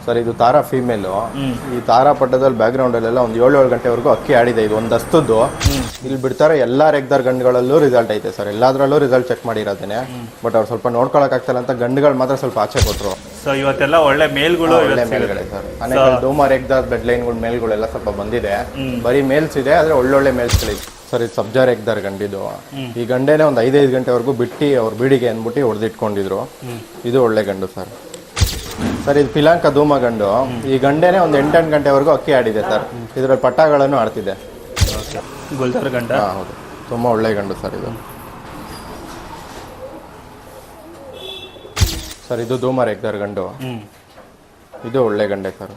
Sir ಇದು ತಾರಾ female. ಈ ತಾರಾ ಪಟ್ಟದಲ್ಲಿ back ಗ್ರೌಂಡಲ್ಲೆಲ್ಲ ಒಂದು 7 ಗಂಟೆವರೆಗೂ ಅಕ್ಕಿ ಆಡಿದೆ. ಇದು ಒಂದು ದಸ್ತದ್ದು ಇಲ್ಲಿ ಬಿಡ್ತಾರೆ. ಎಲ್ಲ ರೆಗ್ದಾರ್ ಗಂಡುಗಳಲ್ಲೂ ರಿಸಲ್ಟ್ ಐತೆ ಸರ್, ಎಲ್ಲದರಲ್ಲೂ ರಿಸಲ್ಟ್ ಚೆಕ್ ಮಾಡಿರೋದೇನೆ. ಬಟ್ ಅವ್ರು ಸ್ವಲ್ಪ ನೋಡ್ಕೊಳಕ್ಕಾಗ್ತಲ್ಲ ಅಂತ ಗಂಡುಗಳು ಮಾತ್ರ ಸ್ವಲ್ಪ ಆಚೆ ಕೊಟ್ಟರು. ಸೊ ಇವತ್ತೆಲ್ಲ ಒಳ್ಳೆ ಮೇಲ್ಗಳು, ಒಳ್ಳೆ ಮೇಲ್ಗಡೆ ಸರ್. ಅನೇಕ ಡೋಮಾ ರೆಗ್ದಾರ್ ಬೆಡ್ ಲೈನ್ಗಳು ಮೇಲ್ಗಳೆಲ್ಲ ಸ್ವಲ್ಪ ಬಂದಿದೆ. ಬರೀ ಮೇಲ್ಸ್ ಇದೆ, ಆದರೆ ಒಳ್ಳೊಳ್ಳೆ ಮೇಲ್ಸ್ಗಳಿದೆ ಸರ್. ಇದು ಸಬ್ಜಾ ರೆಗ್ದಾರ್ ಗಂಡಿದು. ಈ ಗಂಡೇನೆ ಒಂದು 5 ಗಂಟೆವರೆಗೂ ಬಿಟ್ಟು ಅವ್ರ ಬೀಡಿಗೆ ಅಂದ್ಬಿಟ್ಟು ಹೊಡೆದಿಟ್ಕೊಂಡಿದ್ರು. ಇದು ಒಳ್ಳೆ ಗಂಡು ಸರ್. ಸರ್ ಇದು ಪಿಲಾಂಕ ಧೂಮ ಗಂಡು. ಈ ಗಂಡೇನೆ ಒಂದು 8 ಗಂಟೆವರೆಗೂ ಅಕ್ಕಿ ಆಡಿದೆ ಸರ್. ಇದರಲ್ಲಿ ಪಟ್ಟಾಗಳನ್ನು ಆಡ್ತಿದೆ. ಗುಲ್ದರ್ ಗಂಡ. ಹೌದು, ತುಂಬ ಒಳ್ಳೆ ಗಂಡು ಸರ್ ಇದು. ಸರ್ ಇದು ಧೂಮ ರೆಗ್ದಾರ್ ಗಂಡು. ಇದು ಒಳ್ಳೆ ಗಂಡೆ ಸರ್.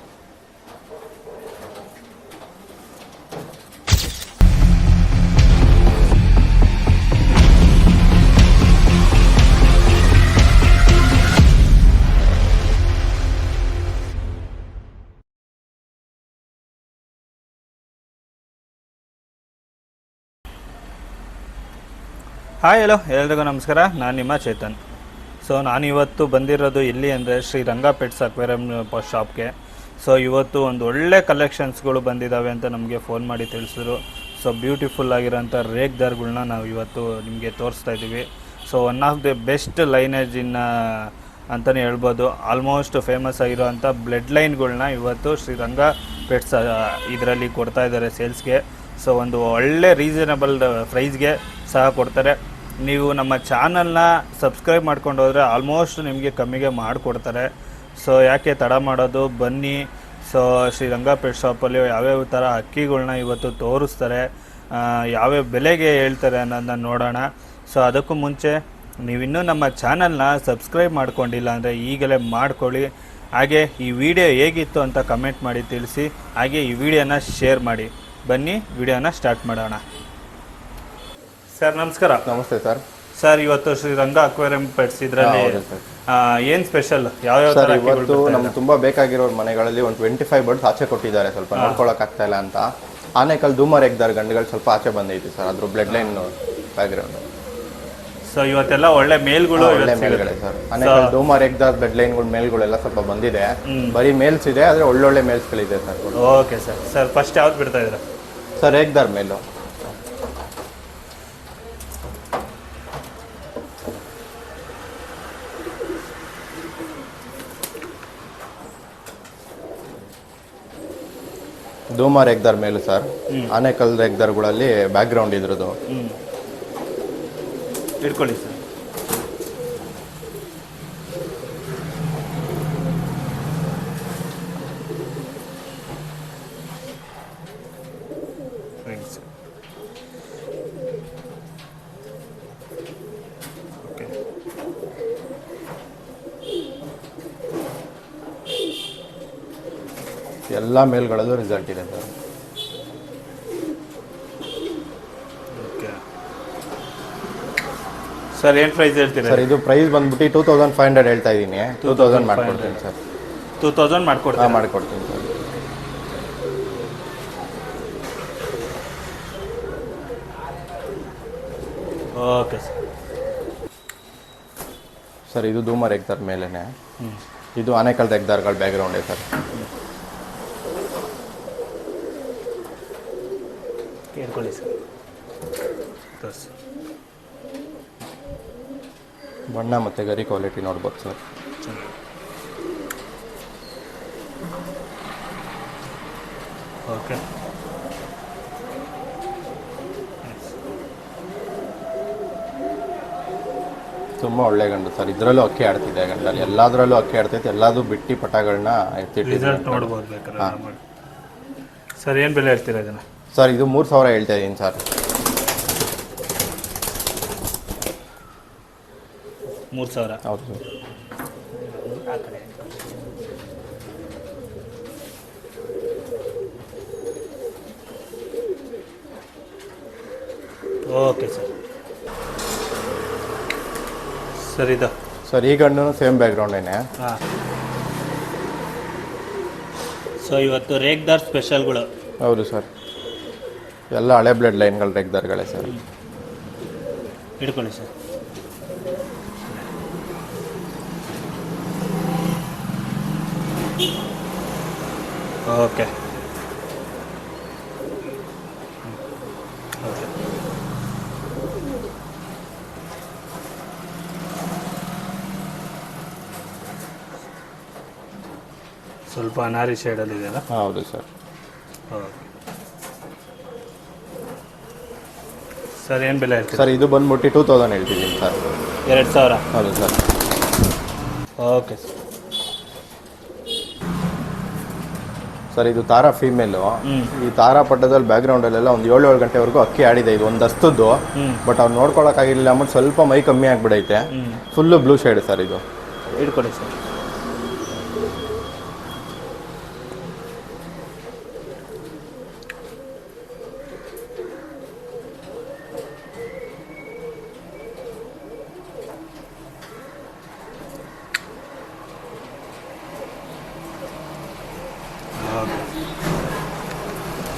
ಹಾಯ್ ಹಲೋ ಎಲ್ರಿಗೂ ನಮಸ್ಕಾರ. ನಾನು ನಿಮ್ಮ ಚೇತನ್. ಸೊ ನಾನಿವತ್ತು ಬಂದಿರೋದು ಎಲ್ಲಿ ಅಂದರೆ ಶ್ರೀ ರಂಗ ಪೆಟ್ಸ್ ಅಕ್ವೇರಿಯಂ ಶಾಪ್ಗೆ. ಸೊ ಇವತ್ತು ಒಂದು ಒಳ್ಳೆ ಕಲೆಕ್ಷನ್ಸ್ಗಳು ಬಂದಿದ್ದಾವೆ ಅಂತ ನಮಗೆ ಫೋನ್ ಮಾಡಿ ತಿಳಿಸಿದ್ರು. ಸೊ ಬ್ಯೂಟಿಫುಲ್ ಆಗಿರೋಂಥ ರೇಗ್ದಾರ್ಗಳನ್ನ ನಾವು ಇವತ್ತು ನಿಮಗೆ ತೋರಿಸ್ತಾ ಇದ್ದೀವಿ. So one of the best lineage ಅಂತಲೇ ಹೇಳ್ಬೋದು. ಆಲ್ಮೋಸ್ಟ್ ಫೇಮಸ್ ಆಗಿರೋವಂಥ ಬ್ಲಡ್ ಲೈನ್ಗಳನ್ನ ಇವತ್ತು ಶ್ರೀ ರಂಗ ಪೆಟ್ಸ್ ಇದರಲ್ಲಿ ಕೊಡ್ತಾ ಇದ್ದಾರೆ ಸೇಲ್ಸ್ಗೆ. ಸೊ ಒಂದು ಒಳ್ಳೆ ರೀಸನಬಲ್ ಪ್ರೈಸ್ಗೆ ಸಹ ಕೊಡ್ತಾರೆ. ನೀವು ನಮ್ಮ ಚಾನಲ್ನ ಸಬ್ಸ್ಕ್ರೈಬ್ ಮಾಡ್ಕೊಂಡು ಹೋದರೆ ಆಲ್ಮೋಸ್ಟ್ ನಿಮಗೆ ಕಮ್ಮಿಗೆ ಮಾಡಿಕೊಡ್ತಾರೆ. ಸೊ ಯಾಕೆ ತಡ ಮಾಡೋದು, ಬನ್ನಿ. ಸೊ ಶ್ರೀರಂಗ ಪೆಟ್ ಶಾಪಲ್ಲಿ ಯಾವ್ಯಾವ ಥರ ಅಕ್ಕಿಗಳನ್ನ ಇವತ್ತು ತೋರಿಸ್ತಾರೆ, ಯಾವ್ಯಾವ ಬೆಲೆಗೆ ಹೇಳ್ತಾರೆ ಅನ್ನೋದನ್ನ ನೋಡೋಣ. ಸೊ ಅದಕ್ಕೂ ಮುಂಚೆ ನೀವಿನ್ನೂ ನಮ್ಮ ಚಾನಲ್ನ ಸಬ್ಸ್ಕ್ರೈಬ್ ಮಾಡ್ಕೊಂಡಿಲ್ಲ ಅಂದರೆ ಈಗಲೇ ಮಾಡ್ಕೊಳ್ಳಿ. ಹಾಗೆ ಈ ವಿಡಿಯೋ ಹೇಗಿತ್ತು ಅಂತ ಕಮೆಂಟ್ ಮಾಡಿ ತಿಳಿಸಿ. ಹಾಗೆ ಈ ವಿಡಿಯೋನ ಶೇರ್ ಮಾಡಿ. ಬನ್ನಿ ವಿಡಿಯೋನ ಸ್ಟಾರ್ಟ್ ಮಾಡೋಣ. ಸರ್ ನಮಸ್ಕಾರ. ನಮಸ್ತೆ ಸರ್. ಸರ್ ಇವತ್ತು ಶ್ರೀರಂಗ ಅಕ್ವೇರಿಯಂ ಪೆಟ್ಸ್ ಇದರಲ್ಲಿ ಏನು ಸ್ಪೆಷಲ್, ಯಾವ್ಯಾವ ಥರ ಇವತ್ತು ನಮ್ಗೆ ತುಂಬ ಬೇಕಾಗಿರೋ ಮನೆಗಳಲ್ಲಿ ಒಂದು 25 ಬರ್ಡ್ಸ್ ಆಚೆ ಕೊಟ್ಟಿದ್ದಾರೆ. ಸ್ವಲ್ಪ ನೋಡ್ಕೊಳಕ್ಕಾಗ್ತಾ ಇಲ್ಲ ಅಂತ ಆನೇಕಲ್ ಧೂಮ ರೆಗ್ದಾರ್ ಗಂಡುಗಳು ಸ್ವಲ್ಪ ಆಚೆ ಬಂದೈತಿ ಸರ್. ಅದ್ರ ಬ್ಲಡ್ ಲೈನ್ ಬ್ಯಾಕ್ಗ್ರೌಂಡ್. ಸೊ ಇವತ್ತೆಲ್ಲ ಒಳ್ಳೆ ಮೇಲ್ಗಳು, ಒಳ್ಳೆ ಮೇಲ್ಗಡೆ ಸರ್. ಅನೇಕಲ್ ಧೂಮ ರೆಗ್ದಾರ್ ಬ್ಲಡ್ ಲೈನ್ಗಳು ಮೇಲ್ಗಳೆಲ್ಲ ಸ್ವಲ್ಪ ಬಂದಿದೆ. ಬರೀ ಮೇಲ್ಸ್ ಇದೆ, ಆದರೆ ಒಳ್ಳೊಳ್ಳೆ ಮೇಲ್ಸ್ಗಳಿದೆ sir. Okay sir. Sir first ಯಾವ್ದು ಬಿಡ್ತಾ ಇದ್ದೀರಾ ಸರ್? ರೆಗ್ದಾರ್ ಮೇಲು. ಧೂಮ ರೆಗ್ದಾರ್ ಮೇಲು ಸರ್. ಆನೇಕಲ್ ರೆಗ್ದಾರ್ಗಳಲ್ಲಿ ಬ್ಯಾಕ್ಗ್ರೌಂಡ್ ಇದ್ರದ್ದು. ಇಟ್ಕೊಳ್ಳಿ ಸರ್. ಓಕೆ. ಎಲ್ಲ ಮೇಲ್ಗಳಲ್ಲೂ ರಿಸಲ್ಟ್ ಇದೆ ಸರ್. ಓಕೆ ಸರ್, ಏನು ಪ್ರೈಸ್ ಹೇಳ್ತೀರಾ ಸರ್? ಇದು ಪ್ರೈಸ್ ಬಂದ್ಬಿಟ್ಟು 2500 ಹೇಳ್ತಾ ಇದ್ದೀನಿ. 2000 ಮಾಡ್ಕೊಡ್ತೀನಿ ಸರ್. 2000 ಮಾಡ್ಕೊಡ್ತೀನಿ. ಮಾಡ್ಕೊಡ್ತೀನಿ ಸರ್. Okay sir. ಸರ್ ಇದು ಧೂಮ ರೆಗ್ದಾರ್ ಮೇಲೇನೆ. ಇದು ಆನೇಕಲ್ ರೆಗ್ದಾರ್ಗಳ ಬ್ಯಾಕ್ಗ್ರೌಂಡ್ ಇದೆ ಸರ್. ಕೇಳ್ಕೊಳ್ಳಿ ಸರ್. ತೋರಿಸಿ. ಬಣ್ಣ ಮತ್ತು ಗರಿ ಕ್ವಾಲಿಟಿ ನೋಡ್ಬೋದು ಸರ್. ಓಕೆ. ತುಂಬ ಒಳ್ಳೆ ಗಂಡು ಸರ್. ಇದರಲ್ಲೂ ಅಕ್ಕಿ ಆಡ್ತಿದೆ ಗಂಡಲ್ಲಿ. ಎಲ್ಲದರಲ್ಲೂ ಅಕ್ಕಿ ಆಡ್ತೈತೆ. ಎಲ್ಲದೂ ಬಿಟ್ಟು ಪಟಾಗಳನ್ನ ರಿಸಲ್ಟ್ ನೋಡ್ಬೋದು ಬೇಕಾದ್ರೆ. ಸರ್ ಏನು ಬೆಲೆ ಹೇಳ್ತೀರಾ ಇದನ್ನು? ಸರ್ ಇದು 3000 ಹೇಳ್ತಾ ಇದ್ದೀನಿ ಸರ್. 3000? ಹೌದು ಸರ್. Okay sir. ಸರ್ ಇದು ಸರ್ ಈ ಗಂಡು ಸೇಮ್ ಬ್ಯಾಕ್ಗ್ರೌಂಡೇನೆ. ಹಾಂ. ಸೊ ಇವತ್ತು ರೇಗ್ದಾರ್ ಸ್ಪೆಷಲ್ಗಳು. ಹೌದು ಸರ್. ಎಲ್ಲ ಹಳೆ ಬ್ಲಡ್ ಲೈನ್ಗಳು ರೆಗ್ದಾರ್ಗಳೇ ಸರ್. ಹಿಡ್ಕೊಳ್ಳಿ ಸರ್. ಓಕೆ. ಓಕೆ. ಸ್ವಲ್ಪ ಅನಾರಿ ಶೇಡಲ್ಲಿ ಇದೆಯಲ್ಲ. ಹೌದು ಸರ್. ಓಕೆ ಸರ್, ಏನು ಬೆಲೆ ಹೇಳ್ತೀವಿ ಸರ್ ಇದು ಬಂದ್ಬಿಟ್ಟು 2000 ಹೇಳ್ತಿದ್ದೀನಿ ಸರ್. 2000. ಹೌದು ಸರ್. Okay sir. ಸರ್ ಇದು ತಾರಾ ಫೀಮೇಲು. ಹ್ಞೂ. ಈ ತಾರಾ ಪಟ್ಟದಲ್ಲಿ ಬ್ಯಾಕ್ಗ್ರೌಂಡಲ್ಲೆಲ್ಲ ಒಂದು 7 ಗಂಟೆವರೆಗೂ ಅಕ್ಕಿ ಆಡಿದೆ. ಇದು ಒಂದು ಹಸ್ತದ್ದು. ಬಟ್ ಅವ್ರು ನೋಡ್ಕೊಳಕ್ಕಾಗಿಲ್ಲ ಅಂದ್ಬಿಟ್ಟು ಸ್ವಲ್ಪ ಮೈ ಕಮ್ಮಿ ಆಗಿಬಿಡೈತೆ. ಫುಲ್ಲು ಬ್ಲೂ ಶೇಡ್ ಸರ್ ಇದು. ಇಟ್ಕೊಳ್ಳಿ ಸರ್.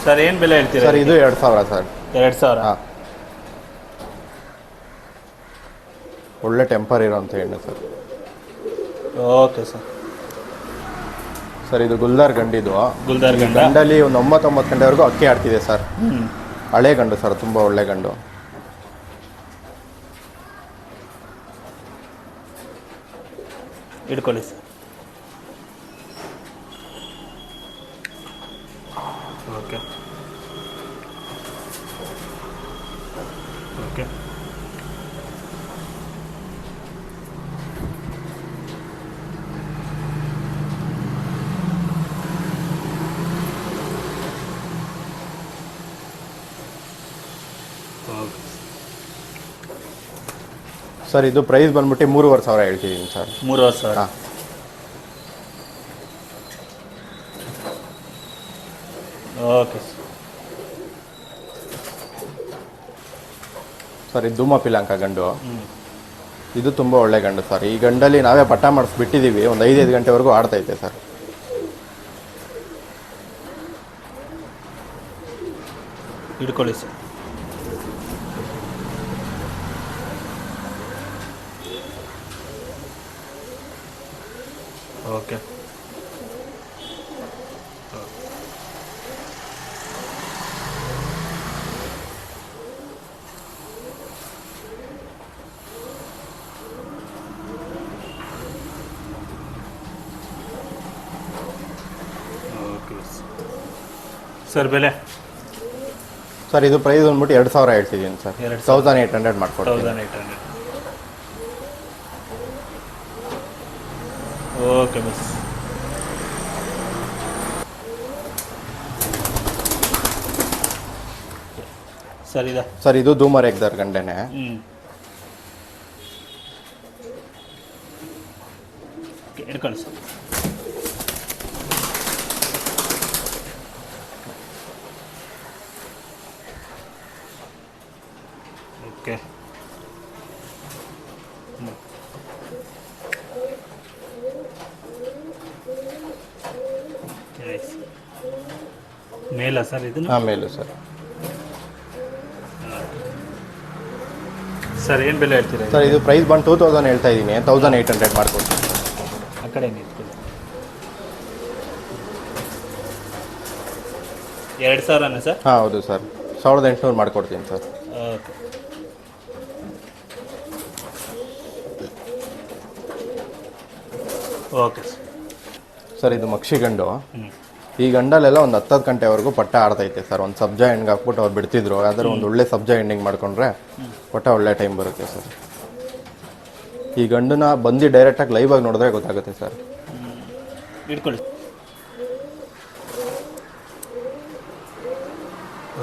ಸರ್ ಏನು ಬೆಲೆ ಹೇಳ್ತೀರಾ? ಸರ್ ಇದು 2000 ಸರ್. 2000. ಹಾಂ, ಒಳ್ಳೆ ಟೆಂಪರ್ ಇರೋಂಥ ಹೆಣ್ಣು ಸರ್. Okay sir. ಸರ್ ಇದು ಗುಲ್ದಾರ್ ಗಂಡಿದು. ಗುಲ್ದಾರ್ ಗಂಡ. ಗಂಡಲ್ಲಿ ಒಂದು 9 ಗಂಟೆವರೆಗೂ ಅಕ್ಕಿ ಆಡ್ತಿದೆ ಸರ್. ಹ್ಞೂ. ಹಳೆ ಗಂಡು ಸರ್, ತುಂಬ ಒಳ್ಳೆ ಗಂಡು. ಇಟ್ಕೊಳ್ಳಿ ಸರ್. ಓಕೆ. ಓಕೆ. ಸರ್ ಇದು ಪ್ರೈಸ್ ಬಂದ್ಬಿಟ್ಟು 3500 ಹೇಳ್ತಿದ್ದೀನಿ ಸರ್. 3000. ಹಾಂ. Okay sir. ಸರ್ ಇದು ಧೂಮ ಪಿಲಾಂಕ ಗಂಡು. ಇದು ತುಂಬ ಒಳ್ಳೆ ಗಂಡು ಸರ್. ಈ ಗಂಡಲ್ಲಿ ನಾವೇ ಪಟ್ಟ ಮಾಡಿಸ್ಬಿಟ್ಟಿದ್ದೀವಿ. ಒಂದು 5 ಗಂಟೆವರೆಗೂ ಆಡ್ತೈತೆ ಸರ್. ಇಟ್ಕೊಳ್ಳಿ ಸರ್. ಓಕೆ. ಓಕೆ ಸರ್, ಬೆಲೆ? ಸರ್ ಇದು ಪ್ರೈಸ್ ಬಂದ್ಬಿಟ್ಟು 2000 ಹೇಳ್ತಿದ್ದೀನಿ ಸರ್. 1800 ಮಾಡ್ಕೊಡ್ತೀನಿ. 1800. ಓಕೆ ಬಸ್. ಸರ್ ಇದೆ. ಸರ್ ಇದು ಧೂಮರ್ ಎಗ್ದರ್ ಗಂಡೆನೆ. ಇಟ್ಕೊಳ್ಳಿ ಸರ್. ಓಕೆ. ಮೇಲಾ ಸರ್ ಇದು? ಹಾಂ, ಮೇಲು ಸರ್. ಸರ್ ಏನು ಬೆಲೆ ಹೇಳ್ತೀರಾ? ಸರ್ ಇದು ಪ್ರೈಸ್ ಬಂದು 2000 ಹೇಳ್ತಾ ಇದ್ದೀನಿ. 1800 ಮಾಡ್ಕೊಡ್ತೀನಿ. ಆ ಕಡೆ ನಿಂತ್ಕೊಳ್ಳಿ. 2000 ಸರ್? ಹಾಂ, ಹೌದು ಸರ್. 1800 ಮಾಡ್ಕೊಡ್ತೀನಿ ಸರ್. ಓಕೆ. ಓಕೆ ಸರ್ ಇದು ಮಕ್ಷಿ ಗಂಡು. ಹ್ಞೂ. ಈ ಗಂಡಲ್ಲೆಲ್ಲ ಒಂದು 10 ಗಂಟೆವರೆಗೂ ಪಟ್ಟ ಆಡ್ತೈತೆ ಸರ್. ಒಂದು ಸಬ್ಜಾ ಹೆಣ್ಣಿಗೆ ಹಾಕ್ಬಿಟ್ಟು ಅವ್ರು ಬಿಡ್ತಿದ್ರು. ಆದರೆ ಒಂದು ಒಳ್ಳೆ ಸಬ್ಜಾ ಹೆಣ್ಣಿಗೆ ಮಾಡ್ಕೊಂಡ್ರೆ ಪಟ್ಟ ಒಳ್ಳೆ ಟೈಮ್ ಬರುತ್ತೆ ಸರ್. ಈ ಗಂಡನ್ನ ಬಂದು ಡೈರೆಕ್ಟಾಗಿ ಲೈವಾಗಿ ನೋಡಿದ್ರೆ ಗೊತ್ತಾಗುತ್ತೆ ಸರ್. ಇಟ್ಕೊಳ್ಳಿ.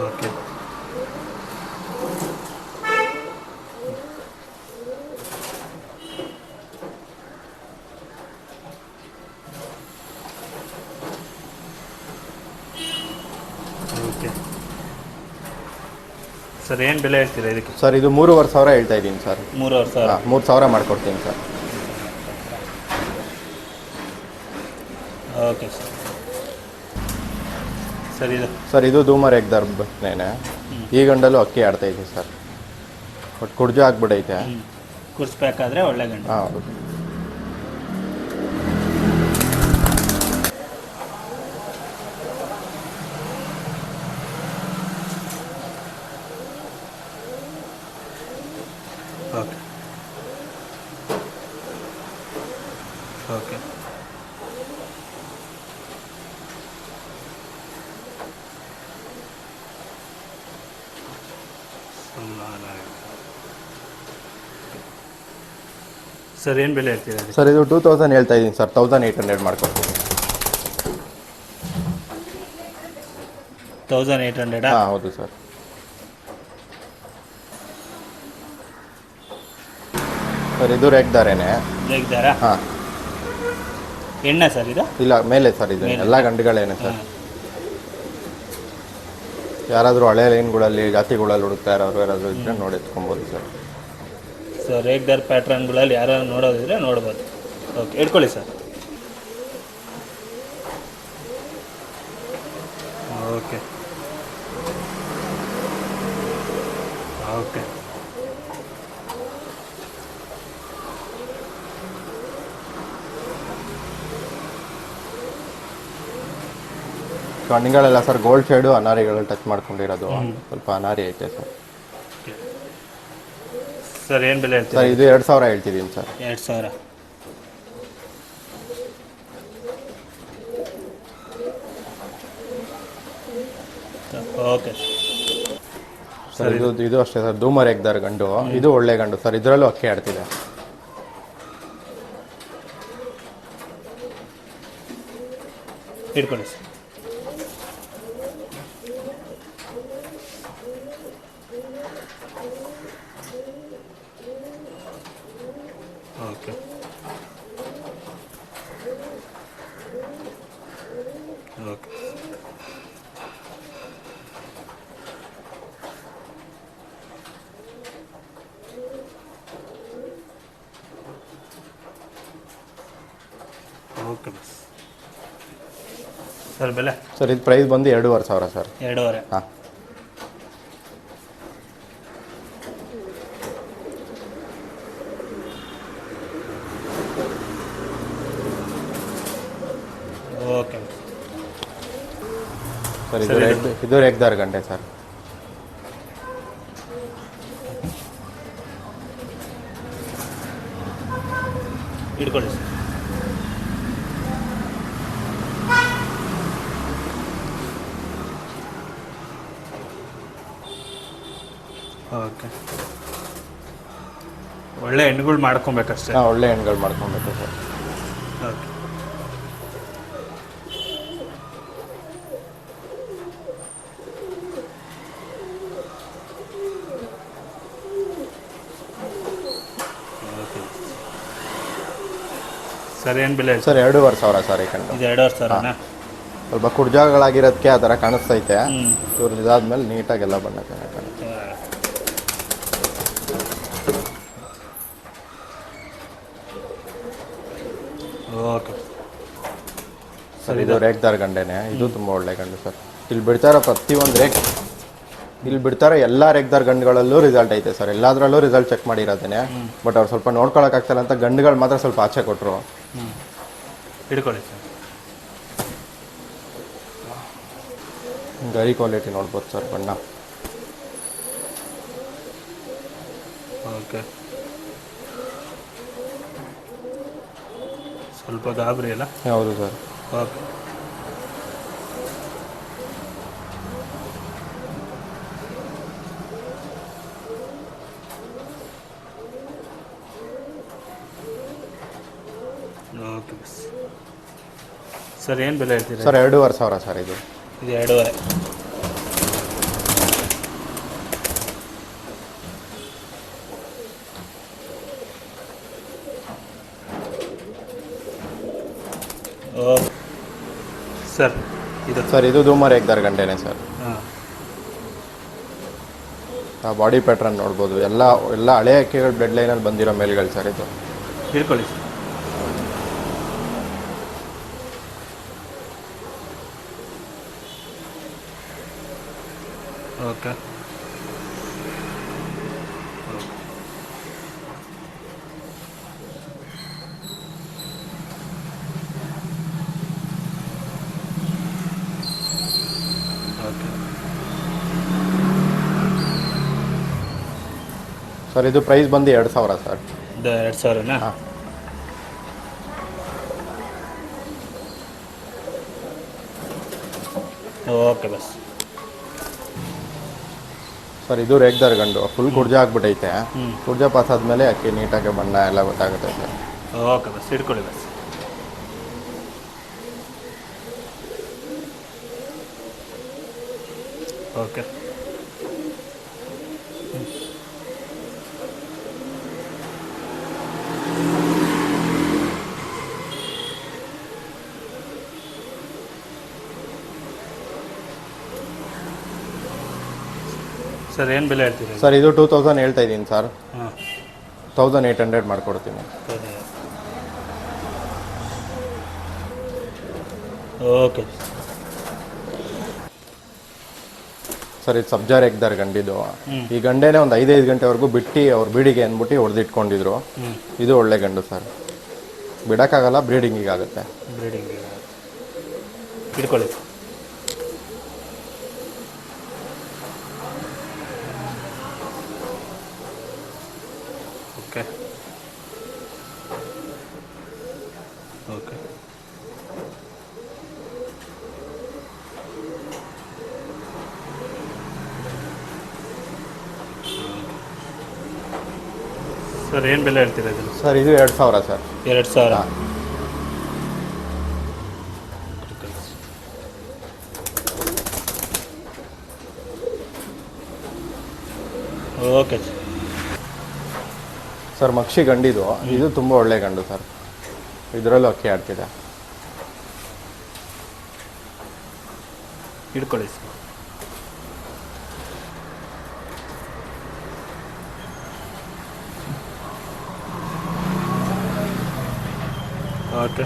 ಓಕೆ. ಓಕೆ ಸರ್, ಏನು ಬೆಲೆ ಹೇಳ್ತೀರಾ ಇದಕ್ಕೆ? ಸರ್ ಇದು 3500 ಹೇಳ್ತಾ ಇದ್ದೀನಿ ಸರ್. 3000. ಹಾಂ, 3000 ಮಾಡ್ಕೊಡ್ತೀನಿ ಸರ್. Okay sir. ಸರ್ ಇದು? ಸರ್ ಇದು ಧೂಮರ್ ಎಗ್ದರ್ ನೇನೆ. ಈ ಗಂಡಲ್ಲೂ ಅಕ್ಕಿ ಆಡ್ತೈತೆ ಸರ್. ಬಟ್ ಕುಡ್ಜ ಆಗ್ಬಿಡೈತೆ. ಕುರ್ಸ್ಬೇಕಾದ್ರೆ ಒಳ್ಳೆ ಗಂಡು. ಹಾಂ, ಹೌದು. ಸರ್ ಏನು ಬೆಲೆ ಹೇಳ್ತೀರಾ? ಸರ್ ಇದು 2000 ಹೇಳ್ತಾ ಇದ್ದೀನಿ ಸರ್, 1800 ಮಾಡ್ಕೊಡ್ತೀನಿ. 1800? ಹಾಂ ಹೌದು ಸರ್. ಸರ್ ಇದು ರೇಗ್ದಾರೇನೆ. ರೇಗ್ದಾರಾ? ಹಾಂ. ಎಣ್ಣೆ ಸರ್ ಇದು? ಇಲ್ಲ, ಮೇಲೆ ಸರ್ ಇದು ಎಲ್ಲ ಗಂಡುಗಳೇನೆ ಸರ್. ಯಾರಾದರೂ ಹಳೆ ಲೈನ್ಗಳಲ್ಲಿ ಜಾತಿಗಳಲ್ಲಿ ಹುಡುಕ್ತಾ ಇರೋರು ಯಾರಾದರೂ ಇದ್ದರೆ ನೋಡಿ ಎತ್ಕೊಬೋದು ಸರ್. ಸೊ ರೇಗ್ದಾರ್ ಪ್ಯಾಟ್ರನ್ಗಳಲ್ಲಿ ಯಾರು ನೋಡೋದಿದ್ರೆ ನೋಡ್ಬೋದು. ಓಕೆ, ಇಟ್ಕೊಳ್ಳಿ ಸರ್. Okay okay. ಕಣ್ಣಿಗಳೆಲ್ಲ ಸರ್ ಗೋಲ್ಡ್ ಶೇಡು ಅನಾರಿಗಳು ಟಚ್ ಮಾಡ್ಕೊಂಡಿರೋದು, ಸ್ವಲ್ಪ ಅನಾರಿ ಐತೆ ಸರ್. ಸರ್ ಏನು ಬೆಲೆ ಹೇಳ್ತೀರಾ? ಸರ್ ಇದು 2000 ಹೇಳ್ತಿದ್ದೀನಿ ಸರ್. 2000. ಓಕೆ ಸರ್ ಇದು ಅಷ್ಟೇ ಸರ್, ಧೂಮರ್ ಎಗ್ದಾರ್ ಗಂಡು. ಇದು ಒಳ್ಳೆ ಗಂಡು ಸರ್, ಇದರಲ್ಲೂ ಅಕ್ಕಿ ಆಡ್ತಿದೆ. ಇಟ್ಕೊಳ್ಳಿ ಸರ್. Okay okay. ಓಕೆ ಬಸ್. ಸರ್ ಬೆಲೆ? ಸರ್ ಇದು ಪ್ರೈಸ್ ಬಂದು 2500 ಸರ್. 2.5. ಹಾಂ. ಓಕೆ ಸರ್ ಇದು ರೇಗ್ದಾರ್ ಗಂಟೆ ಸರ್. ಇಟ್ಕೊಳ್ಳಿ ಸರ್. ಓಕೆ, ಒಳ್ಳೆ ಹೆಣ್ಣುಗಳು ಮಾಡ್ಕೊಬೇಕಷ್ಟೇ. ಹಾಂ, ಒಳ್ಳೆ ಹೆಣ್ಗಳು ಮಾಡ್ಕೊಬೇಕು ಸರ್. ಓಕೆ. ಸರ್ ಏನು ಬೆಲೆ? ಸರ್ 2500 ಸರ್ ಈ ಕಣ್ಣು. ಇದು 2500ನಾ? ಸ್ವಲ್ಪ ಕುರ್ಜಾಗಳಾಗಿರೋದಕ್ಕೆ ಆ ಥರ ಕಾಣಿಸ್ತೈತೆ. ಇವ್ರು ಇದಾದ್ಮೇಲೆ ನೀಟಾಗೆಲ್ಲ ಬಣ್ಣ ಚೆನ್ನಾಗಿ ಕಾಣುತ್ತೆ. ಓಕೆ ಸರ್ ಇದು ರೇಗ್ದಾರ್ ಗಂಡೆನೆ. ಇದು ತುಂಬ ಒಳ್ಳೆ ಗಂಡು ಸರ್. ಇಲ್ಲಿ ಬಿಡ್ತಾರೋ ಪ್ರತಿಯೊಂದು ಇಲ್ಲಿ ಬಿಡ್ತಾರೋ ಎಲ್ಲ ರೇಗ್ದಾರ್ ಗಂಡುಗಳಲ್ಲೂ ರಿಸಲ್ಟ್ ಐತೆ ಸರ್. ಎಲ್ಲದರಲ್ಲೂ ರಿಸಲ್ಟ್ ಚೆಕ್ ಮಾಡಿರೋದೇನೆ. ಬಟ್ ಅವ್ರು ಸ್ವಲ್ಪ ನೋಡ್ಕೊಳಕ್ಕಾಗ್ತಾಯಿಲ್ಲ ಅಂತ ಗಂಡುಗಳು ಮಾತ್ರ ಸ್ವಲ್ಪ ಆಚೆ ಕೊಟ್ಟರು. ಹಿಡ್ಕೊಳ್ಳಿ ಸರ್. ಗರಿ ಕ್ವಾಲಿಟಿ ನೋಡ್ಬೋದು ಸರ್ ಬಣ್ಣ. ಓಕೆ, ಸ್ವಲ್ಪ ಗಾಬರಿ ಅಲ್ಲ? ಹೌದು ಸರ್. ಓಕೆ. ಓಕೆ ಸರ್, ಏನು ಬೆಲೆ ಹೇಳ್ತೀರಾ? ಸರ್ 2500 ಸರ್ ಇದು. ಇದು 2.5. Okay sir. ಇದು ಧೂಮರ್ ಎಗ್ದಾರ್ ಗಂಟೆನೆ ಸರ್. ಹಾಂ. ಆ ಬಾಡಿ ಪ್ಯಾಟ್ರನ್ ನೋಡ್ಬೋದು. ಎಲ್ಲ ಹಳೆ ಅಕ್ಕಿಗಳು ಬ್ಲಡ್ ಲೈನಲ್ಲಿ ಬಂದಿರೋ ಮೇಲ್ಗಳು ಸರ್ ಇದು. ಹಿಡ್ಕೊಳ್ಳಿ ಸರ್. ಓಕೆ. ಓಕೆ ಸರ್ ಇದು ಪ್ರೈಸ್ ಬಂದು 2000 ಸರ್. ಇದು 2000ನಾ? ಹಾಂ. ಓಕೆ ಬಸ್. ಸರ್ ಇದು ರೇಗ್ದಾರ್ ಗಂಡು ಫುಲ್ ಕುರ್ಜಾ ಆಗ್ಬಿಟ್ಟೈತೆ. ಕುರ್ಜಾ ಪಾಸ್ ಆದಮೇಲೆ ಅಕ್ಕಿ ನೀಟಾಗಿ ಬಣ್ಣ ಎಲ್ಲ ಗೊತ್ತಾಗುತ್ತೆ ಸರ್. ಓಕೆ ಬಸ್ ಹಿಡ್ಕೊಳ್ಳಿ ಬಸ್. ಓಕೆ ಸರ್ ಏನು ಬೆಲೆ ಹೇಳ್ತೀರಿ? ಸರ್ ಇದು 2000 ಹೇಳ್ತಾ ಇದ್ದೀನಿ ಸರ್. ಹಾಂ 1800 ಮಾಡ್ಕೊಡ್ತೀನಿ. ಓಕೆ ಸರ್ ಇದು ಸಬ್ಜಾ ರೇಗ್ದಾರ್ ಗಂಡಿದು. ಈ ಗಂಡೇನೆ ಒಂದು 5 ಗಂಟೆವರೆಗೂ ಬಿಟ್ಟು ಅವ್ರ ಬೀಡಿಗೆ ಅಂದ್ಬಿಟ್ಟು ಹೊಡೆದಿಟ್ಕೊಂಡಿದ್ರು. ಇದು ಒಳ್ಳೆ ಗಂಡು ಸರ್, ಬಿಡೋಕ್ಕಾಗಲ್ಲ, ಬ್ರೀಡಿಂಗಿಗೆ ಆಗುತ್ತೆ. ಬ್ರೀಡಿಂಗ್ ಹಿಡ್ಕೊಳ್ಳಿ. ಓಕೆ ಓಕೆ ಸರ್ ಏನು ಬೆಲೆ ಹೇಳ್ತೀರಾ ಇದನ್ನು? ಸರ್ ಇದು 2000 ಸರ್. 2000. ಓಕೆ ಸರ್ ಮಕ್ಷಿ ಗಂಡಿದು. ಇದು ತುಂಬ ಒಳ್ಳೆ ಗಂಡು ಸರ್, ಇದರಲ್ಲೂ ಅಕ್ಕಿ ಆಡ್ತಿದೆ. ಹಿಡ್ಕೊಳ್ಳಿ ಸರ್. ಓಕೆ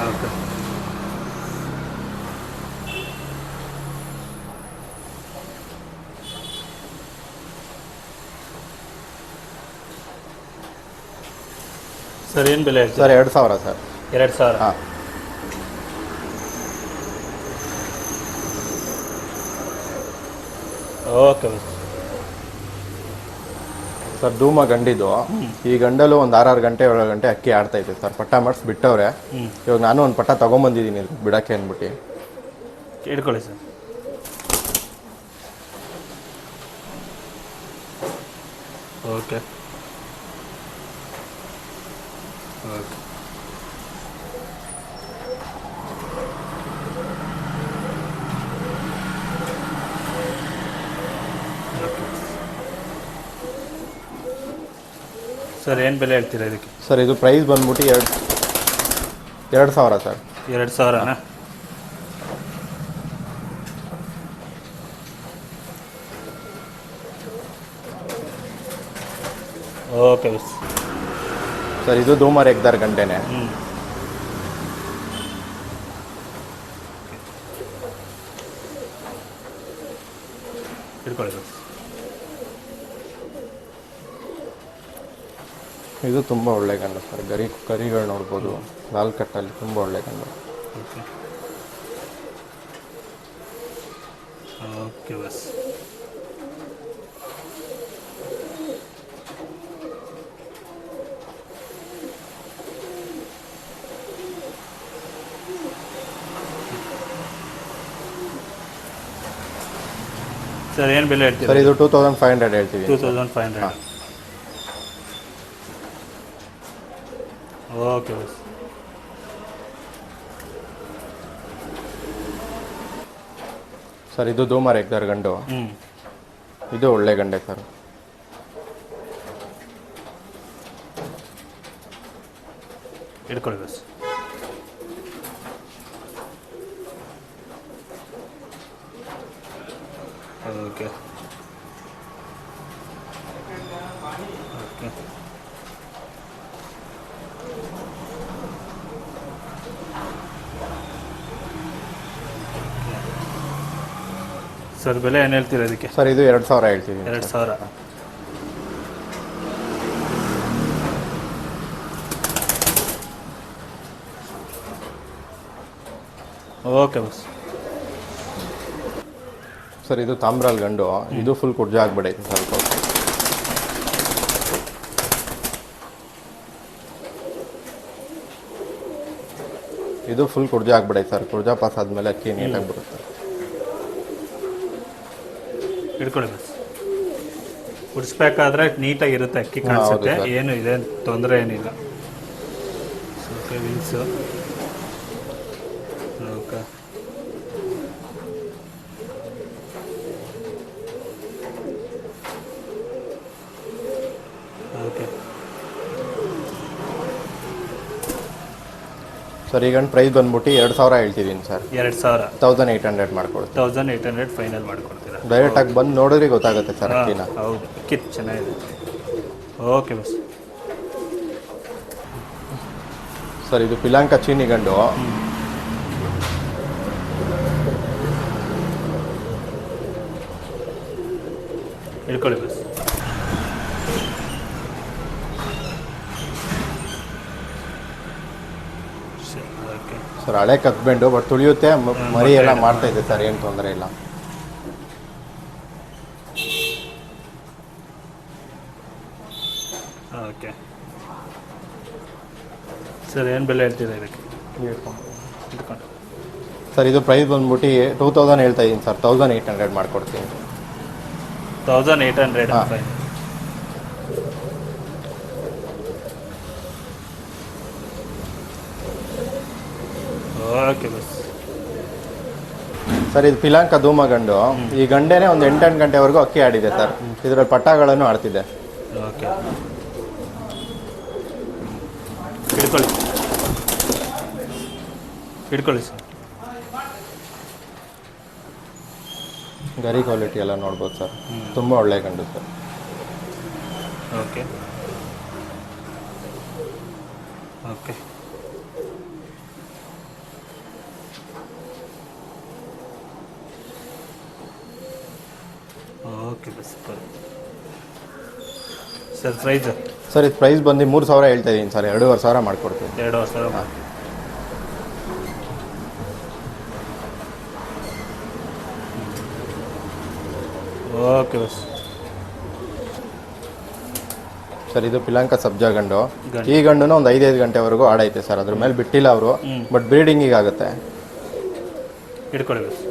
ಓಕೆ ಸರ್ ಏನು ಬೆಲೆ ಹೇಳ್ತೀರಾ? Sir 2000 sir. 2000. ಹಾಂ ಓಕೆ ಸರ್ ಧೂಮ ಗಂಡಿದು. ಈ ಗಂಡಲ್ಲೂ ಒಂದು 6 ಗಂಟೆ 7 ಗಂಟೆ ಅಕ್ಕಿ ಆಡ್ತೈತೆ ಸರ್. ಪಟ್ಟ ಮಾಡಿಸಿ ಬಿಟ್ಟವ್ರೆ. ಇವಾಗ ನಾನು ಒಂದು ಪಟ್ಟ ತೊಗೊಂಬಂದಿದ್ದೀನಿ ಬಿಡಕ್ಕೆ ಅಂದ್ಬಿಟ್ಟು. ಹಿಡ್ಕೊಳ್ಳಿ ಸರ್. ಓಕೆ ಓಕೆ ಸರ್ ಏನು ಬೆಲೆ ಹೇಳ್ತೀರಾ ಇದಕ್ಕೆ? ಸರ್ ಇದು ಪ್ರೈಸ್ ಬಂದ್ಬಿಟ್ಟು 2000 ಸರ್. 2000ನಾ? ಓಕೆ ಬಸ್. ಸರ್ ಇದು ಧೂಮ ರೇಗ್ದಾರ್ ಗಂಟೆನೆ. ಹಿಡ್ಕೊಳ್ಳಿ ಬಸ್. ಇದು ತುಂಬ ಒಳ್ಳೆ ಗಂಡು ಸರ್. ಕರಿಗಳು ನೋಡ್ಬೋದು, 4 ಕಟ್ಟಲ್ಲಿ ತುಂಬ ಒಳ್ಳೆ ಗಂಡು. ಓಕೆ ಓಕೆ ಬಸ್. ಸರ್ ಏನು ಬೆಲೆ ಹೇಳ್ತೀರಾ? ಸರ್ ಇದು 2500 ಹೇಳ್ತೀವಿ. 2500. ಓಕೆ ಬಸ್. ಸರ್ ಇದು ಧೂಮ ರೇಗ್ದಾರ್ ಗಂಡು. ಇದು ಒಳ್ಳೆ ಗಂಡೆ ಸರ್. ಹಿಡ್ಕೊಳ್ಳಿ ಬಸ್. ಓಕೆ ಓಕೆ ಸರ್ ಬೆಲೆ ಏನು ಹೇಳ್ತೀರಾ ಇದಕ್ಕೆ? ಸರ್ ಇದು 2000 ಹೇಳ್ತೀವಿ. 2000. ಓಕೆ ಬಸ್. ಸರ್ ಇದು ತಾಮ್ರಾಲ್ ಗಂಡು. ಇದು ಫುಲ್ ಕುರ್ಜಾ ಆಗ್ಬಿಡೈತೆ ಸ್ವಲ್ಪ. ಇದು ಫುಲ್ ಕುರ್ಜಾ ಆಗ್ಬಿಡೈತೆ ಸರ್. ಕುರ್ಜಾ ಪಾಸ್ ಆದಮೇಲೆ ಅಕ್ಕಿ ನೀಟಾಗಿ ಬರುತ್ತೆ. ಹಿಡ್ಕೊಳ್ಳಿ ಬಸ್. ಉಡಿಸ್ಬೇಕಾದ್ರೆ ನೀಟಾಗಿರುತ್ತೆ, ಅಕ್ಕಿ ಕಾಣಿಸುತ್ತೆ, ಹೌದು ಸರ್. ಏನು ಇದೆ ತೊಂದರೆ ಏನಿಲ್ಲ. Okay, wings okay. Okay sir ಈಗ ಪ್ರೈಸ್ ಬಂದ್ಬಿಟ್ಟು 2,000 ಹೇಳ್ತಿದ್ದೀನಿ ಸರ್. 2,000 1800 ಮಾಡ್ಕೊಡ್ತೀನಿ. 1800 ಫೈನಲ್ ಮಾಡ್ಕೊಡ್ತೀರಾ? ಡೈರೆಕ್ಟಾಗಿ ಬಂದು ನೋಡಿದ್ರೆ ಗೊತ್ತಾಗುತ್ತೆ ಸರ್ ಹಾಂ, ಅಕ್ಕಿನ. ಹೌದು, ಕಿತ್ ಚೆನ್ನಾಗಿದೆ. ಓಕೆ ಬಸ್. ಸರ್ ಇದು ಪಿಲಾಂಕ ಚೀನಿ ಗಂಡು. ಹಿಡ್ಕೊಳ್ಳಿ ಬಸ್. ಓಕೆ ಸರ್ ಹಳೆ ಕತ್ಬೆಂಡು, ಬಟ್ ತುಳಿಯುತ್ತೆ, ಮರಿ ಎಲ್ಲ ಮಾಡ್ತಾ ಇದೆ ಸರ್, ಏನು ತೊಂದರೆ ಇಲ್ಲ. ಓಕೆ ಸರ್, ಏನು ಬೆಲೆ ಹೇಳ್ತೀರಾ ಇದಕ್ಕೆ? ಇಟ್ಕೊಂಡು ಸರ್ ಇದು ಪ್ರೈಸ್ ಬಂದ್ಬಿಟ್ಟು 2000 ಹೇಳ್ತಾ ಇದ್ದೀನಿ ಸರ್. 1800 ಮಾಡ್ಕೊಡ್ತೀನಿ. 1800 ಹಾಂ. ಫೈನ್. ಓಕೆ ಬಸ್. ಸರ್ ಇದು ಪಿಲಾಂಕ ಧೂಮ ಗಂಡು. ಈ ಗಂಡೇನೆ ಒಂದು 8 ಗಂಟೆವರೆಗೂ ಅಕ್ಕಿ ಆಡಿದೆ ಸರ್. ಇದರಲ್ಲಿ ಪಟ್ಟಾಗಳನ್ನು ಆಡ್ತಿದೆ. ಓಕೆ, ಹಿಡ್ಕೊಳ್ಳಿ ಹಿಡ್ಕೊಳ್ಳಿ ಸರ್. ಗರಿ ಕ್ವಾಲಿಟಿ ಎಲ್ಲ ನೋಡ್ಬೋದು ಸರ್. ತುಂಬ ಒಳ್ಳೆ ಗಂಡು ಸರ್. Okay okay. ಓಕೆ ಬಸ್. Sir price? ಸರ್ ಇದು ಪ್ರೈಸ್ ಬಂದು 3,000 ಹೇಳ್ತಾ ಇದ್ದೀನಿ ಸರ್. 2,500 ಮಾಡ್ಕೊಡ್ತೀನಿ. 2,500. ಓಕೆ ಬಸ್. ಸರ್ ಇದು ಪಿಲಾಂಕ ಸಬ್ಜಾ ಗಂಡು. ಗಂಡು. ಈ ಗಂಡುನ ಒಂದು 5 ಗಂಟೆವರೆಗೂ ಆಡೈತೆ ಸರ್. ಅದ್ರ ಮೇಲೆ ಬಿಟ್ಟಿಲ್ಲ ಅವರು, ಬಟ್ ಬ್ರೀಡಿಂಗಿಗೆ ಆಗುತ್ತೆ. ಹಿಡ್ಕೊಳ್ಳಿ ಬಸ್.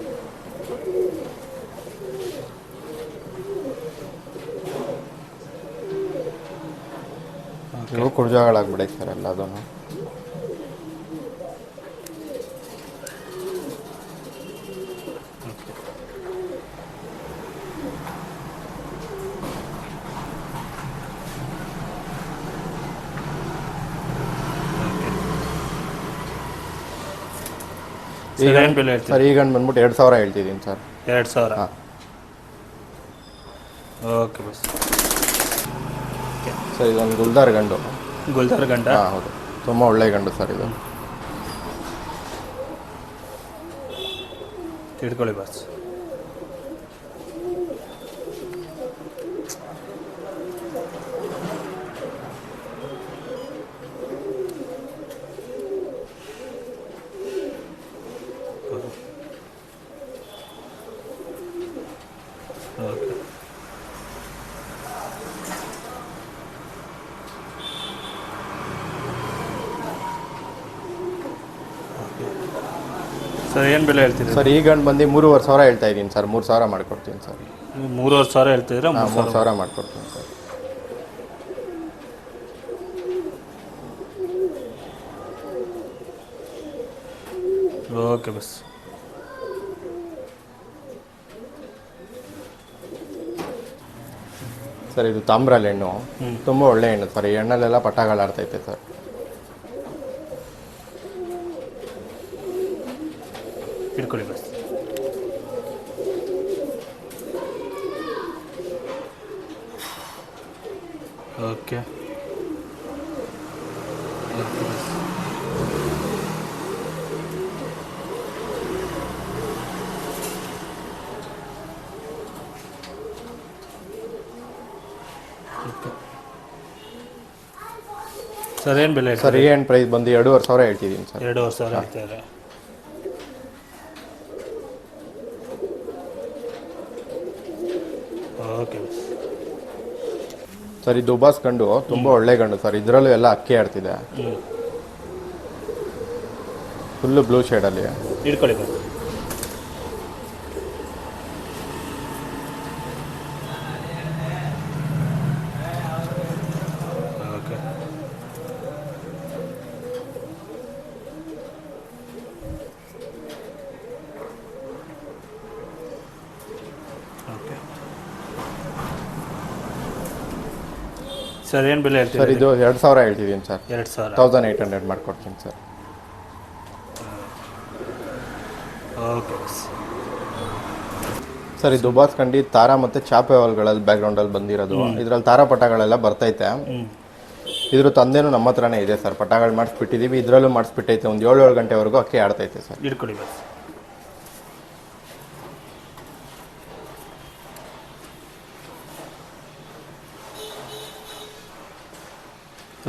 ಇವು ಕುರ್ಜಾಗಳಾಗ್ಬಿಡೈತೆ ಸರ್ ಎಲ್ಲ ಅದನ್ನು. ಈಗ ಏನು ಬೆಲೆ ಹೇಳ್ತೀವಿ? ಸರ್ ಈ ಗಂಡು ಬಂದ್ಬಿಟ್ಟು 2,000 ಹೇಳ್ತಿದ್ದೀನಿ ಸರ್. 2,000. ಹಾಂ. ಓಕೆ ಬಸ್. ಸರ್ ಇದೊಂದು ಗುಲ್ದಾರ್ ಗಂಡು. ಗುಲ್ದಾರ್ ಗಂಡ? ಹಾಂ ಹೌದು, ತುಂಬ ಒಳ್ಳೆ ಗಂಡು ಸರ್ ಇದು. ಹಿಡ್ಕೊಳ್ಳಿ ಬಸ್. ಓಕೆ ಸರ್, ಏನು ಬೆಲೆ ಹೇಳ್ತೀರಿ? ಸರ್ ಈ ಗಂಡು ಬಂದು 3,500 ಹೇಳ್ತಾ ಇದ್ದೀನಿ ಸರ್. 3,000 ಮಾಡ್ಕೊಡ್ತೀನಿ ಸರ್. 3,500 ಹೇಳ್ತಿದ್ರೆ? 3,000 ಮಾಡ್ಕೊಡ್ತೀನಿ ಸರ್. ಓಕೆ ಬಸ್. ಸರ್ ಇದು ತಾಮ್ರಲ್ಲಿ ಹೆಣ್ಣು. ತುಂಬ ಒಳ್ಳೆ ಹೆಣ್ಣು ಸರ್. ಈ ಹೆಣ್ಣಲ್ಲೆಲ್ಲ ಪಟಾಗಳಾಡ್ತೈತೆ ಸರ್. ಹಿಡ್ಕೊಳ್ಳಿ ಬಸ್. ಓಕೆ ಸರ್, ಏನು ಬೆಲೆ ಸರ್ ಈ ಹೆಣ್ಣು ಪ್ರೈಸ್ ಬಂದು 2,500 ಹೇಳ್ತಿದ್ದೀನಿ ಸರ್. 2,500 ಹೇಳ್ತಾರೆ. ಓಕೆ ಸರ್ ಇದು ದುಬಾಸ್ ಗಂಡು. ತುಂಬ ಒಳ್ಳೆ ಗಂಡು ಸರ್. ಇದರಲ್ಲೂ ಎಲ್ಲ ಅಕ್ಕಿ ಆಡ್ತಿದೆ. ಫುಲ್ಲು ಬ್ಲೂ ಶೇಡಲ್ಲಿ. ಹಿಡ್ಕೊಳ್ಳಿ ಬಸ್. ಸರ್ ಏನು ಬೆಲೆ ಸರ್ ಹೇಳ್ತೀರಿ? ಇದು 2000 ಹೇಳ್ತಿದ್ದೀನಿ ಸರ್. 2000. 1800 ಮಾಡ್ಕೊಡ್ತೀನಿ ಸರ್. ಓಕೆ ಸರ್ ಇದು ದುಬಾಸ್ ಕಂಡಿ ತಾರಾ ಮತ್ತು ಚಾಪೆ ವಾಲ್ಗಳಲ್ಲಿ ಬ್ಯಾಕ್ಗ್ರೌಂಡಲ್ಲಿ ಬಂದಿರೋದು. ಇದರಲ್ಲಿ ತಾರಾ ಪಟಗಳೆಲ್ಲ ಬರ್ತೈತೆ. ಇದ್ರ ತಂದೆನೂ ನಮ್ಮ ಹತ್ರನೇ ಇದೆ ಸರ್. ಪಟಗಳು ಮಾಡಿಸ್ಬಿಟ್ಟಿದ್ದೀವಿ, ಇದರಲ್ಲೂ ಮಾಡಿಸ್ಬಿಟ್ಟೈತೆ. ಒಂದು 7 ಗಂಟೆವರೆಗೂ ಅಕ್ಕಿ ಆಡ್ತೈತೆ ಸರ್. ಇಟ್ಕೊಡಿ ಬಸ್.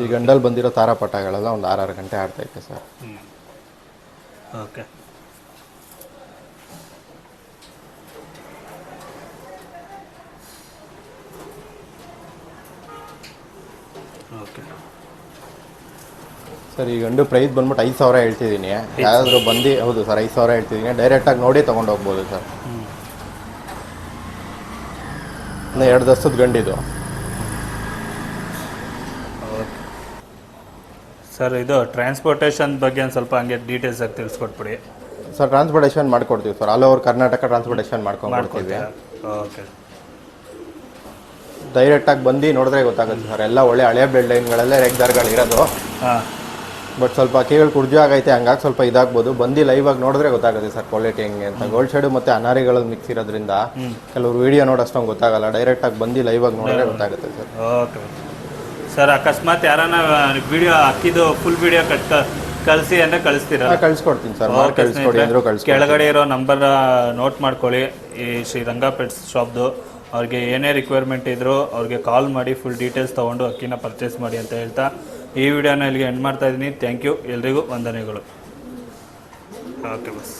ಈ ಗಂಡಲ್ಲಿ ಬಂದಿರೋ ತಾರಾ ಪಟಗಳೆಲ್ಲ ಒಂದು 6 ಗಂಟೆ ಆಡ್ತೈತೆ ಸರ್. ಓಕೆ ಓಕೆ ಸರ್ ಈ ಗಂಡು ಪ್ರೈಸ್ ಬಂದ್ಬಿಟ್ಟು 5000 ಹೇಳ್ತಿದ್ದೀನಿ. ಯಾರಾದರೂ ಬಂದು ಹೌದು ಸರ್ 5000 ಹೇಳ್ತಿದ್ದೀನಿ. ಡೈರೆಕ್ಟಾಗಿ ನೋಡಿ ತೊಗೊಂಡು ಹೋಗ್ಬೋದು ಸರ್. ಇನ್ನು 2 ದಸದ ಗಂಡಿದು. ಸರ್ ಇದು ಟ್ರಾನ್ಸ್ಪೋರ್ಟೇಷನ್ ಬಗ್ಗೆ ಒಂದು ಸ್ವಲ್ಪ ಹಂಗೆ ಡೀಟೇಲ್ಸ್ ಆಗಿ ತಿಳಿಸ್ಕೊಟ್ಬಿಡಿ ಸರ್. ಟ್ರಾನ್ಸ್ಪೋರ್ಟೇಷನ್ ಮಾಡ್ಕೊಡ್ತೀವಿ sir. All over Karnataka transportation ಮಾಡ್ಕೊಡ್ತೀವಿ. ಓಕೆ ಡೈರೆಕ್ಟಾಗಿ ಬಂದು ನೋಡಿದ್ರೆ ಗೊತ್ತಾಗುತ್ತೆ ಸರ್. ಎಲ್ಲ ಒಳ್ಳೆ ಹಳೆ ಬ್ಲಡ್ ಲೈನ್ಗಳಲ್ಲೇ ರೆಗ್ದಾರ್ಗಳು ಇರೋದು. ಹಾಂ ಬಟ್ ಸ್ವಲ್ಪ ಅಕ್ಕಿಗಳು ಕುರ್ಜು ಆಗೈತೆ, ಹಂಗಾಗಿ ಸ್ವಲ್ಪ ಇದಾಗ್ಬೋದು. ಬಂದು ಲೈವಾಗಿ ನೋಡಿದ್ರೆ ಗೊತ್ತಾಗುತ್ತೆ ಸರ್ ಕ್ವಾಲಿಟಿ ಹೆಂಗೆ ಅಂತ. ಗೋಲ್ಡ್ ಶೇಡು ಮತ್ತು ಅನಾರಿಗಳು ಮಿಕ್ಸ್ ಇರೋದ್ರಿಂದ ಕೆಲವರು ವೀಡಿಯೋ ನೋಡೋಷ್ಟೊಂಗೆ ಗೊತ್ತಾಗಲ್ಲ. ಡೈರೆಕ್ಟಾಗಿ ಬಂದು ಲೈವಾಗಿ ನೋಡಿದ್ರೆ ಗೊತ್ತಾಗುತ್ತೆ ಸರ್. Okay sir. ಅಕಸ್ಮಾತ್ ಯಾರನ್ನ ವಿಡಿಯೋ ಅಕ್ಕಿದು ಫುಲ್ ವಿಡಿಯೋ ಕಳಿಸಿ ಅಂದರೆ ಕಳಿಸ್ತೀರಾ? ಕಳಿಸ್ಕೊಡ್ತೀನಿ ಸರ್. ಕಳಿಸ್ಕೊಡಿ ಅಂದರೂ ಕಳಿಸ್ಕೊಡಿ. ಕೆಳಗಡೆ ಇರೋ ನಂಬರ್ ನೋಟ್ ಮಾಡ್ಕೊಳ್ಳಿ. ಈ ಶ್ರೀ ರಂಗ ಪೆಟ್ಸ್ ಶಾಪ್ದು. ಅವ್ರಿಗೆ ಏನೇ ರಿಕ್ವೈರ್ಮೆಂಟ್ ಇದ್ದರೂ ಅವ್ರಿಗೆ ಕಾಲ್ ಮಾಡಿ ಫುಲ್ ಡೀಟೇಲ್ಸ್ ತೊಗೊಂಡು ಅಕ್ಕಿನ ಪರ್ಚೇಸ್ ಮಾಡಿ ಅಂತ ಹೇಳ್ತಾ ಈ ವಿಡಿಯೋನ ಇಲ್ಲಿಗೆ ಎಂಡ್ ಮಾಡ್ತಾ ಇದ್ದೀನಿ. Thank you. ಎಲ್ರಿಗೂ ವಂದನೆಗಳು. Okay bus.